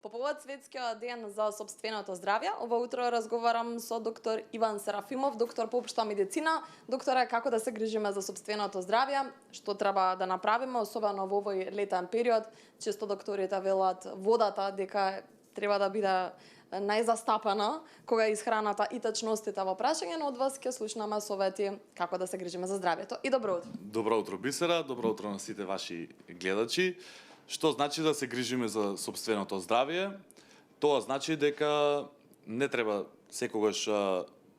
По повод Светскиот ден за сопственото здравје, ова утро разговарам со доктор Иван Серафимов, доктор по општа медицина. Докторе, како да се грижиме за сопственото здравје, што треба да направиме, особено во овој летен период. Често докторите велат водата дека треба да биде најзастапена кога е исхраната и течностите во прашање, но од вас ќе слушнаме совети како да се грижиме за здравјето. И добро утро. Добро утро, Бисера, добро утро на сите ваши гледачи. Што значи да се грижиме за сопственото здравје? Тоа значи дека не треба секогаш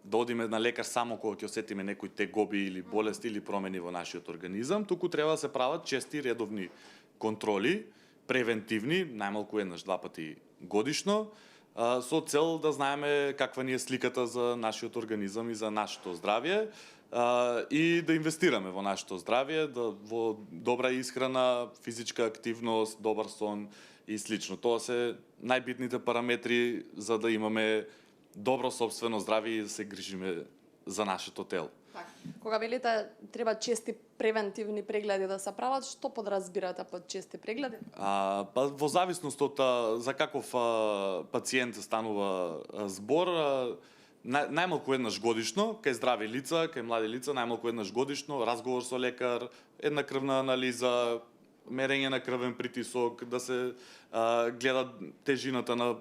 да одиме на лекар само кога ќе осетиме некои тегоби или болести или промени во нашиот организам, туку треба да се прават чести редовни контроли, превентивни, најмалку еднаш два пати годишно, со цел да знаеме каква ни е сликата за нашиот организам и за нашето здравје, и да инвестираме во нашето здравје, во добра исхрана, физичка активност, добар сон и слично. Тоа се најбитните параметри за да имаме добро сопствено здравје и да се грижиме за нашето тело. Кога велите треба чести превентивни прегледи да се прават, што подразбирате под чести прегледи? Во зависност од за каков пациент станува збор, најмалку еднаш годишно, кај здрави лица, кај млади лица, најмалку еднаш годишно, разговор со лекар, една крвна анализа, мерење на крвен притисок, да се гледа тежината на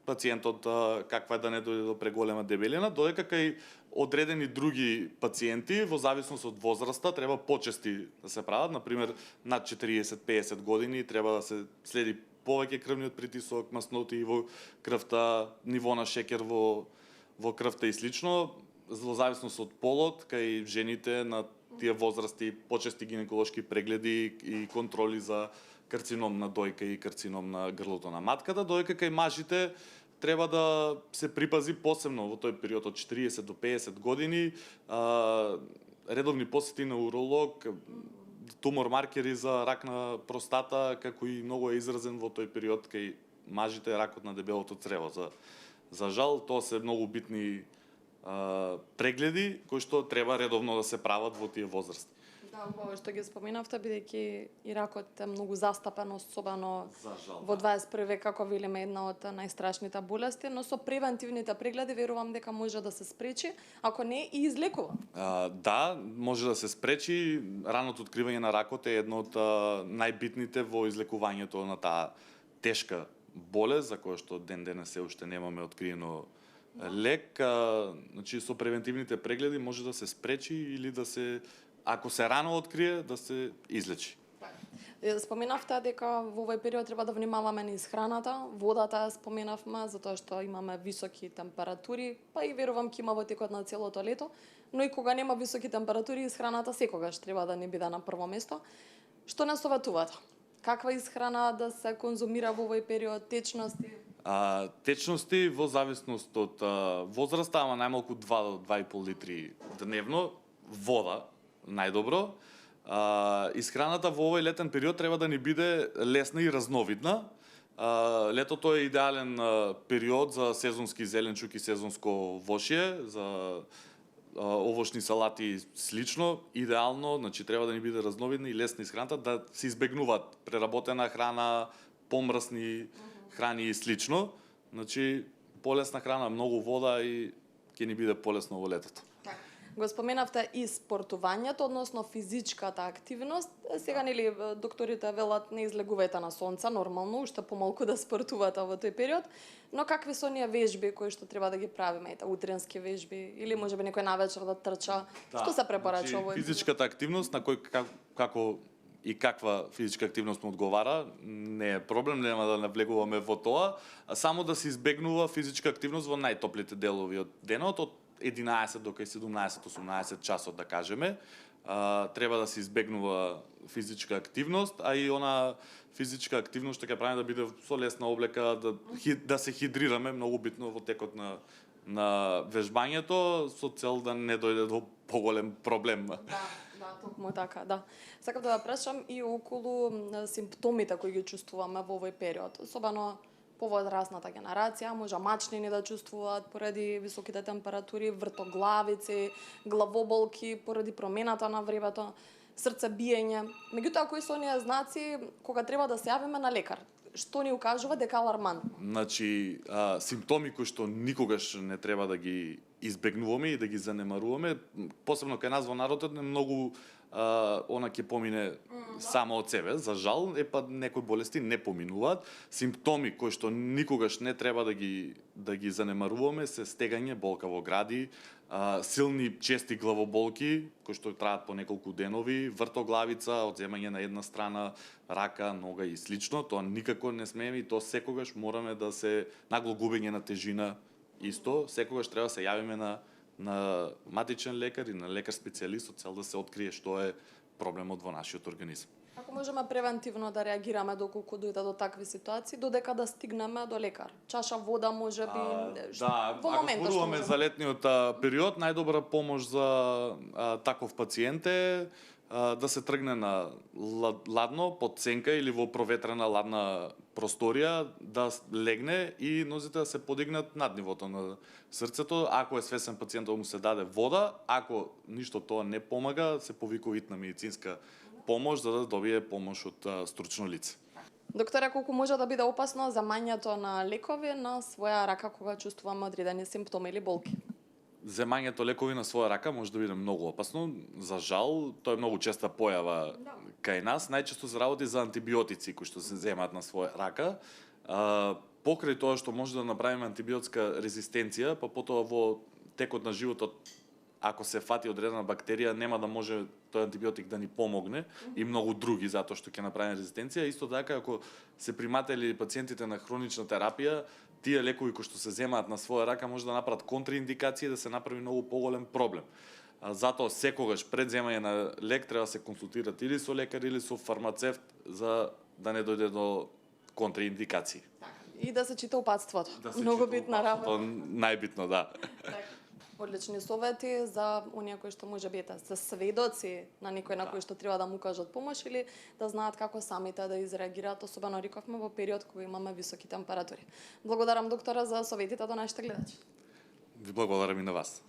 пациентот, каква е да не дојде до преголема дебелина, додека кај одредени други пациенти, во зависност од возраста, треба почести да се прават, например, над 40-50 години треба да се следи повеќе крвниот притисок, масноти во крвта, ниво на шеќер во крвта и слично, во зависност од полот, кај жените на тие возрасти, почести гинеколошки прегледи и контроли за карцином на дојка и карцином на грлото на матката, додека кај мажите треба да се припази посебно во тој период од 40 до 50 години, редовни посети на уролог, тумор маркери за рак на простата, како и многу е изразен во тој период кај мажите ракот на дебелото црево. За жал, тоа се многу битни прегледи кои што треба редовно да се прават во тие возрасти. Да, убаво што ги споменавте, бидејќи и ракот е многу застапен, особено во 21 век, како велиме, една од најстрашните болести, но со превентивните прегледи верувам дека може да се спречи, ако не и излекува. Да, може да се спречи. Раното откривање на ракот е едно од најбитните во излекувањето на таа тешка болест, за која што ден денес се уште немаме откриено лек. Значи, со превентивните прегледи може да се спречи или да се, ако се рано открие, да се излечи. Споменавте дека во овој период треба да внимаваме низ храната, водата споменавме, затоа што имаме високи температури, па и верувам ќе има во текот на целото лето, но и кога нема високи температури, исхраната секогаш треба да не биде на прво место. Што не советувате? Каква исхрана да се конзумира во овој период, течности? Течности во зависност од возраста, ама најмалку 2 до 2,5 литри дневно, вода најдобро. Исхраната во овој летен период треба да ни биде лесна и разновидна. Летото е идеален период за сезонски зеленчук и сезонско вошје, за овошни салати и слично, идеално, значи треба да ни биде разновидна и лесна исхраната, да се избегнуваат преработена храна, помрсни храни и слично. Значи полесна храна, многу вода и ќе ни биде полесно во летото. Го споменавте и спортувањето, односно физичката активност. Сега нели докторите велат не излегувајте на сонце, нормално, уште помалку да спортувате во тој период, но какви се оние вежби кои што треба да ги правиме, утренски вежби или можеби некој навечер да трча? Што се препорачува во физичката активност на кој како и каква физичка активност му одговара, не е проблем, нема да навлегуваме во тоа, а само да се избегнува физичка активност во најтоплите делови од денот, од 11 до 17-18 часот, да кажеме. Треба да се избегнува физичка активност, а и она физичка активност што ќе правиме да биде со лесна облека, да се хидрираме, многу битно во текот на вежбањето, со цел да не дојде до поголем проблем. Да, токму така, да. Сакам да прашам и околу симптомите кои ги чувствуваме во овој период, особено поводрасната генерација, може мачнини да чувствуваат поради високите температури, вртоглавици, главоболки поради промената на времето, срцебиење. Меѓутоа, кои се оние знаци кога треба да се јавиме на лекар? што ни укажува дека е алармантно? Значи, симптоми кои што никогаш не треба да ги избегнуваме и да ги занемаруваме, посебно кај нас во народот не многу она ќе помине само од себе, за жал, некои болести не поминуваат. Симптоми кои што никогаш не треба да ги занемаруваме се стегање, болка во гради, силни чести главоболки кои што траат по неколку денови, вртоглавица, одземање на една страна, рака, нога и слично, тоа никако не смееме и тоа секогаш мораме да се нагло губење на тежина исто, секогаш треба да се јавиме на матичен лекар и на лекар специјалист со цел да се открие што е проблемот во нашиот организам. Како можеме превентивно да реагираме доколку дојде до такви ситуации, додека да стигнеме до лекар? Чаша вода можеби Да, во ако моментот зборуваме за летниот период, најдобра помош за таков пациент е да се тргне на ладно, под сенка или во проветрена ладна просторија, да легне и нозите да се подигнат над нивото на срцето. Ако е свесен пациентот, му се даде вода, ако ништо тоа не помага, се повикува hitна медицинска помош за да добие помош од стручно лице. Докторе, колку може да биде опасно замањето на лекови на своја рака кога чувствуваме одредени симптоми или болки? Земањето лекови на своја рака може да биде многу опасно. За жал, тоа е многу честа појава кај нас. Најчесто се работи за антибиотици кои што се земаат на своја рака. Покрај тоа што може да направиме антибиотска резистенција, па потоа во текот на животот, ако се фати одредена бактерија, нема да може тој антибиотик да ни помогне и многу други затоа што ќе направи резистенција. Исто така, ако се приматели пациентите на хронична терапија, тие лекови кои што се земаат на своја рака може да направат контраиндикација и да се направи многу поголем проблем. Затоа секогаш пред земање на лек треба да се консултирате или со лекар или со фармацевт за да не дојде до контраиндикации. И да се чита упатството. Многу битна работа. Најбитно, да. Одлични совети за оние кои што може би се сведоци на некој на кој што треба да му кажат помош или да знаат како самите да изреагираат, особено рековме во период кога имаме високи температури. Благодарам доктора за советите до нашите гледачи. Ви благодарам и на вас.